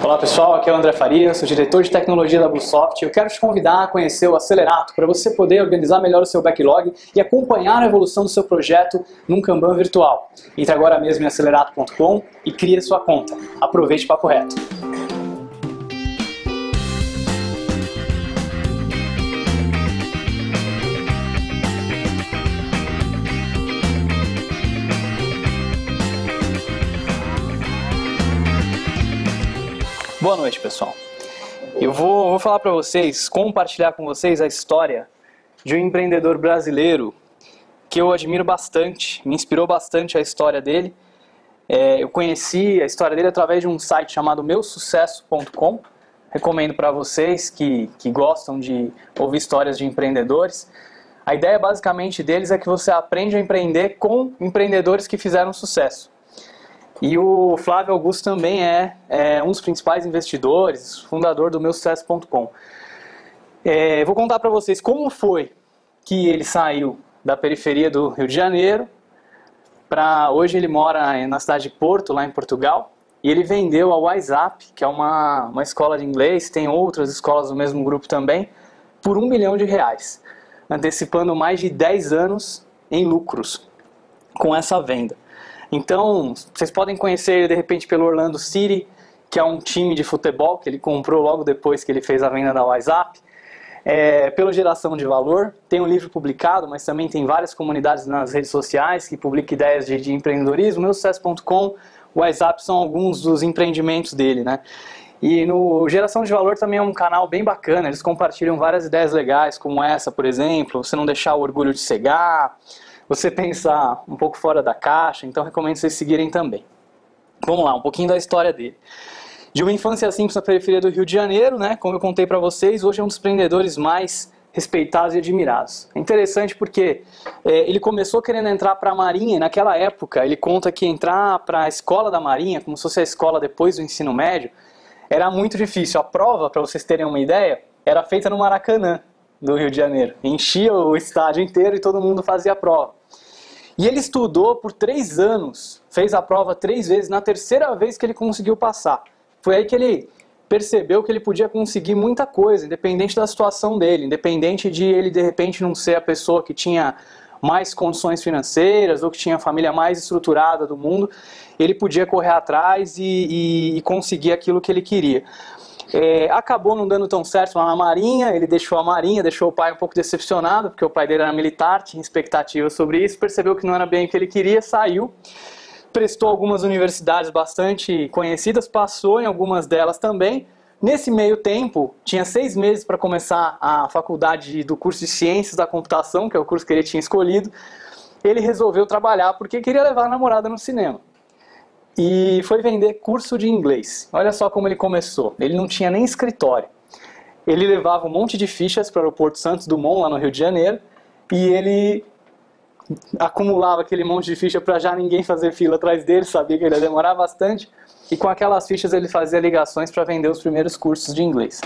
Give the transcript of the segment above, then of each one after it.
Olá pessoal, aqui é o André Farias, sou diretor de tecnologia da Bluesoft e eu quero te convidar a conhecer o Acelerato para você poder organizar melhor o seu backlog e acompanhar a evolução do seu projeto num Kanban virtual. Entre agora mesmo em acelerato.com e crie a sua conta. Aproveite o papo reto. Boa noite, pessoal. Eu vou falar para vocês, compartilhar com vocês a história de um empreendedor brasileiro que eu admiro bastante, me inspirou bastante a história dele. Eu conheci a história dele através de um site chamado meusucesso.com. Recomendo para vocês que gostam de ouvir histórias de empreendedores. A ideia basicamente deles é que você aprende a empreender com empreendedores que fizeram sucesso. E o Flávio Augusto também é um dos principais investidores, fundador do meusucesso.com. Vou contar para vocês como foi que ele saiu da periferia do Rio de Janeiro para hoje ele mora na cidade de Porto, lá em Portugal, e ele vendeu a WhatsApp, que é uma escola de inglês, tem outras escolas do mesmo grupo também, por R$1 milhão, antecipando mais de 10 anos em lucros com essa venda. Então, vocês podem conhecer ele de repente pelo Orlando City, que é um time de futebol que ele comprou logo depois que ele fez a venda da WhatsApp. Pela geração de valor, tem um livro publicado, mas também tem várias comunidades nas redes sociais que publicam ideias de empreendedorismo. Meusucesso.com, o WhatsApp são alguns dos empreendimentos dele, né? E no Geração de Valor também é um canal bem bacana, eles compartilham várias ideias legais, como essa, por exemplo, você não deixar o orgulho de cegar, você pensar um pouco fora da caixa, então recomendo vocês seguirem também. Vamos lá, um pouquinho da história dele. De uma infância simples na periferia do Rio de Janeiro, né, como eu contei para vocês, hoje é um dos empreendedores mais respeitados e admirados. É interessante porque ele começou querendo entrar para a Marinha, e naquela época ele conta que entrar para a escola da Marinha, como se fosse a escola depois do ensino médio, era muito difícil. A prova, para vocês terem uma ideia, era feita no Maracanã, do Rio de Janeiro. Enchia o estádio inteiro e todo mundo fazia a prova. E ele estudou por 3 anos, fez a prova 3 vezes, na terceira vez que ele conseguiu passar. Foi aí que ele percebeu que ele podia conseguir muita coisa, independente da situação dele, independente de ele de repente não ser a pessoa que tinha mais condições financeiras ou que tinha a família mais estruturada do mundo, ele podia correr atrás e conseguir aquilo que ele queria. Acabou não dando tão certo lá na Marinha, ele deixou a Marinha, deixou o pai um pouco decepcionado, porque o pai dele era militar, tinha expectativas sobre isso, percebeu que não era bem o que ele queria, saiu, prestou algumas universidades bastante conhecidas, passou em algumas delas também. Nesse meio tempo, tinha 6 meses para começar a faculdade do curso de Ciências da Computação, que é o curso que ele tinha escolhido. Ele resolveu trabalhar porque queria levar a namorada no cinema. E foi vender curso de inglês. Olha só como ele começou. Ele não tinha nem escritório. Ele levava um monte de fichas para o aeroporto Santos Dumont, lá no Rio de Janeiro, e ele acumulava aquele monte de ficha para já ninguém fazer fila atrás dele, sabia que ele ia demorar bastante, e com aquelas fichas ele fazia ligações para vender os primeiros cursos de inglês.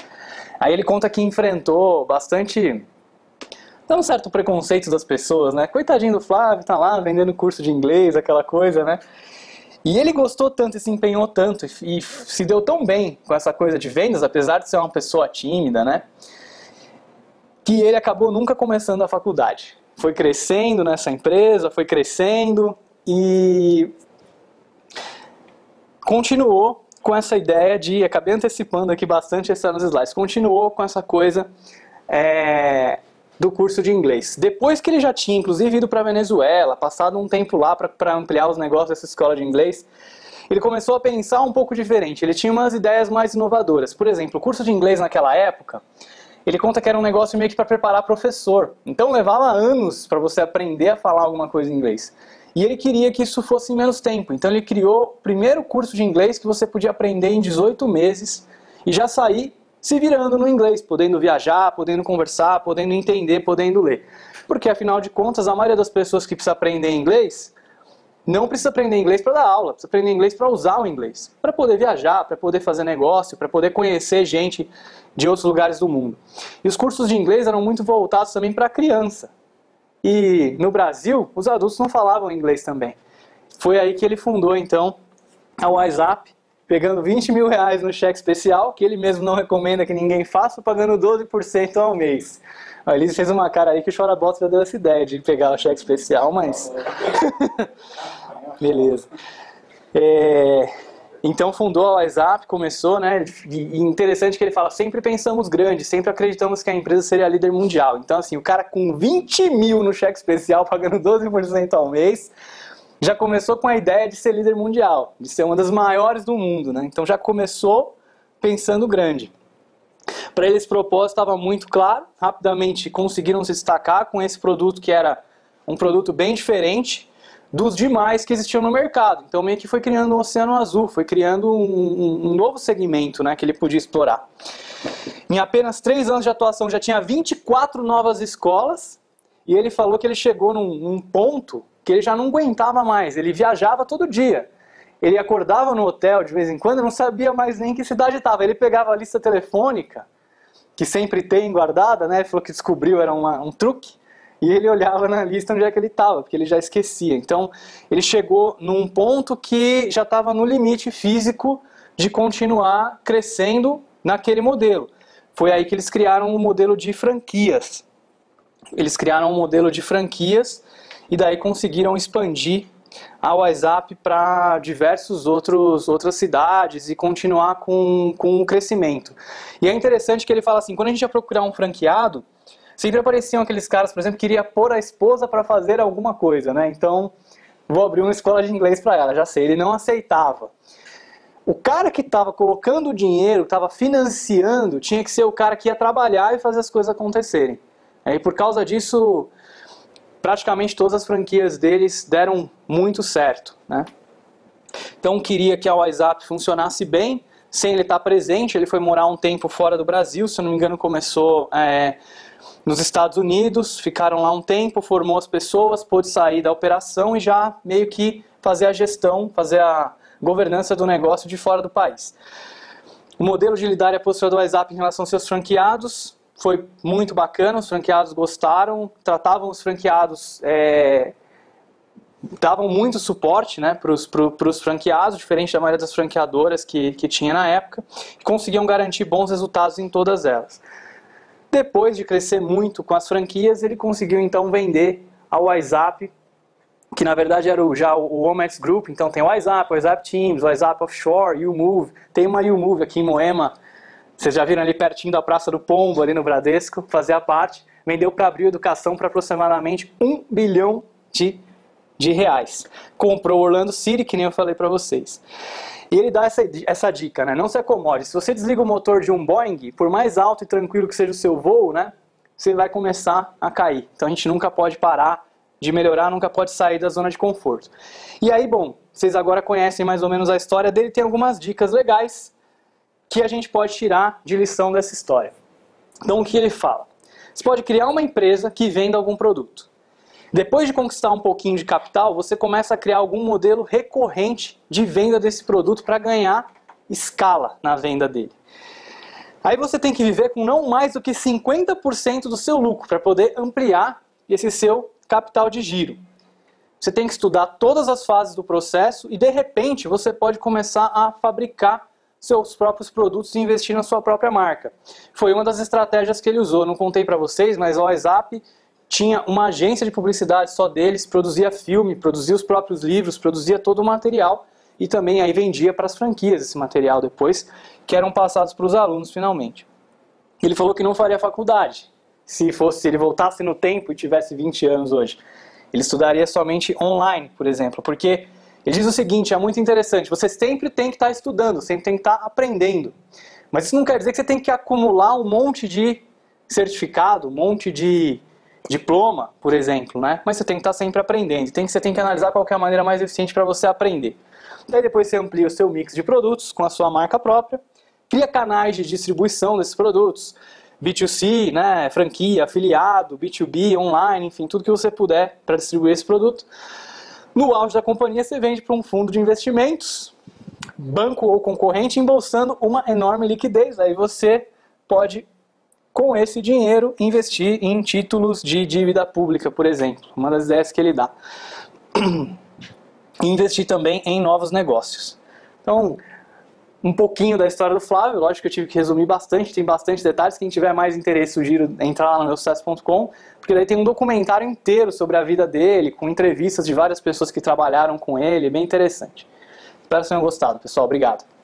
Aí ele conta que enfrentou bastante, um certo preconceito das pessoas, né? Coitadinho do Flávio, tá lá vendendo curso de inglês, aquela coisa, né? E ele gostou tanto e se empenhou tanto e se deu tão bem com essa coisa de vendas, apesar de ser uma pessoa tímida, né? Que ele acabou nunca começando a faculdade. Foi crescendo nessa empresa, foi crescendo e continuou com essa ideia de, acabei antecipando aqui bastante essa nos slides, continuou com essa coisa do curso de inglês. Depois que ele já tinha, inclusive, ido para a Venezuela, passado um tempo lá para ampliar os negócios dessa escola de inglês, ele começou a pensar um pouco diferente. Ele tinha umas ideias mais inovadoras. Por exemplo, o curso de inglês naquela época, ele conta que era um negócio meio que para preparar professor. Então levava anos para você aprender a falar alguma coisa em inglês. E ele queria que isso fosse em menos tempo. Então ele criou o primeiro curso de inglês que você podia aprender em 18 meses e já sair se virando no inglês, podendo viajar, podendo conversar, podendo entender, podendo ler. Porque, afinal de contas, a maioria das pessoas que precisa aprender inglês, não precisa aprender inglês para dar aula, precisa aprender inglês para usar o inglês, para poder viajar, para poder fazer negócio, para poder conhecer gente de outros lugares do mundo. E os cursos de inglês eram muito voltados também para criança. E, no Brasil, os adultos não falavam inglês também. Foi aí que ele fundou, então, a WhatsApp, pegando 20 mil reais no cheque especial, que ele mesmo não recomenda que ninguém faça, pagando 12% ao mês. A Elise fez uma cara aí que o Chora-Bots já deu essa ideia de pegar o cheque especial, mas... Beleza. Então fundou a WhatsApp, começou, né? E interessante que ele fala, sempre pensamos grande, sempre acreditamos que a empresa seria líder mundial. Então assim, o cara com 20 mil no cheque especial, pagando 12% ao mês, já começou com a ideia de ser líder mundial, de ser uma das maiores do mundo, né? Então já começou pensando grande. Para eles esse propósito estava muito claro, rapidamente conseguiram se destacar com esse produto que era um produto bem diferente dos demais que existiam no mercado. Então meio que foi criando um oceano azul, foi criando um novo segmento, né, que ele podia explorar. Em apenas 3 anos de atuação já tinha 24 novas escolas e ele falou que ele chegou num ponto que ele já não aguentava mais, ele viajava todo dia. Ele acordava no hotel de vez em quando e não sabia mais nem em que cidade estava. Ele pegava a lista telefônica, que sempre tem guardada, né? Ele falou que descobriu, era um truque. E ele olhava na lista onde é que ele estava, porque ele já esquecia. Então, ele chegou num ponto que já estava no limite físico de continuar crescendo naquele modelo. Foi aí que eles criaram um modelo de franquias. Eles criaram um modelo de franquias e daí conseguiram expandir a WhatsApp para diversas outras cidades e continuar com o crescimento. E é interessante que ele fala assim, quando a gente ia procurar um franqueado, sempre apareciam aqueles caras, por exemplo, que queria pôr a esposa para fazer alguma coisa, né? Então, vou abrir uma escola de inglês para ela, já sei, ele não aceitava. O cara que estava colocando o dinheiro, estava financiando, tinha que ser o cara que ia trabalhar e fazer as coisas acontecerem. E por causa disso, praticamente todas as franquias deles deram muito certo, né? Então queria que a WhatsApp funcionasse bem, sem ele estar presente. Ele foi morar um tempo fora do Brasil, se eu não me engano começou nos Estados Unidos, ficaram lá um tempo, formou as pessoas, pôde sair da operação e já meio que fazer a gestão, fazer a governança do negócio de fora do país. O modelo de lidar e a postura do WhatsApp em relação aos seus franqueados foi muito bacana, os franqueados gostaram, tratavam os franqueados, davam muito suporte, né, para os franqueados, diferente da maioria das franqueadoras que tinha na época, e conseguiam garantir bons resultados em todas elas. Depois de crescer muito com as franquias, ele conseguiu então vender ao WhatsApp, que na verdade era já o Omex Group. Então tem o WhatsApp Teams, o WhatsApp Offshore, YouMove, tem uma YouMove aqui em Moema. Vocês já viram ali pertinho da Praça do Pombo, ali no Bradesco, fazia parte. Vendeu para Abril Educação para aproximadamente 1 bilhão de reais. Comprou Orlando City, que nem eu falei para vocês. E ele dá essa dica, né? Não se acomode. Se você desliga o motor de um Boeing, por mais alto e tranquilo que seja o seu voo, né, você vai começar a cair. Então a gente nunca pode parar de melhorar, nunca pode sair da zona de conforto. E aí, bom, vocês agora conhecem mais ou menos a história dele, tem algumas dicas legais que a gente pode tirar de lição dessa história. Então o que ele fala? Você pode criar uma empresa que venda algum produto. Depois de conquistar um pouquinho de capital, você começa a criar algum modelo recorrente de venda desse produto para ganhar escala na venda dele. Aí você tem que viver com não mais do que 50% do seu lucro para poder ampliar esse seu capital de giro. Você tem que estudar todas as fases do processo e de repente você pode começar a fabricar seus próprios produtos e investir na sua própria marca. Foi uma das estratégias que ele usou. Não contei para vocês, mas o WhatsApp tinha uma agência de publicidade só deles, produzia filme, produzia os próprios livros, produzia todo o material e também aí vendia para as franquias esse material depois, que eram passados para os alunos finalmente. Ele falou que não faria faculdade. Se ele voltasse no tempo e tivesse 20 anos hoje, ele estudaria somente online, por exemplo, porque ele diz o seguinte, é muito interessante, você sempre tem que estar estudando, sempre tem que estar aprendendo, mas isso não quer dizer que você tem que acumular um monte de certificado, um monte de diploma, por exemplo, né? Mas você tem que estar sempre aprendendo, você tem que analisar qual que é a maneira mais eficiente para você aprender. Daí depois você amplia o seu mix de produtos com a sua marca própria, cria canais de distribuição desses produtos, B2C, né, franquia, afiliado, B2B, online, enfim, tudo que você puder para distribuir esse produto. No auge da companhia, você vende para um fundo de investimentos, banco ou concorrente, embolsando uma enorme liquidez. Aí você pode, com esse dinheiro, investir em títulos de dívida pública, por exemplo. Uma das ideias que ele dá. E investir também em novos negócios. Então, um pouquinho da história do Flávio. Lógico que eu tive que resumir bastante, tem bastante detalhes. Quem tiver mais interesse, sugiro entrar lá no meusucesso.com, porque daí tem um documentário inteiro sobre a vida dele, com entrevistas de várias pessoas que trabalharam com ele, bem interessante. Espero que tenham gostado, pessoal. Obrigado.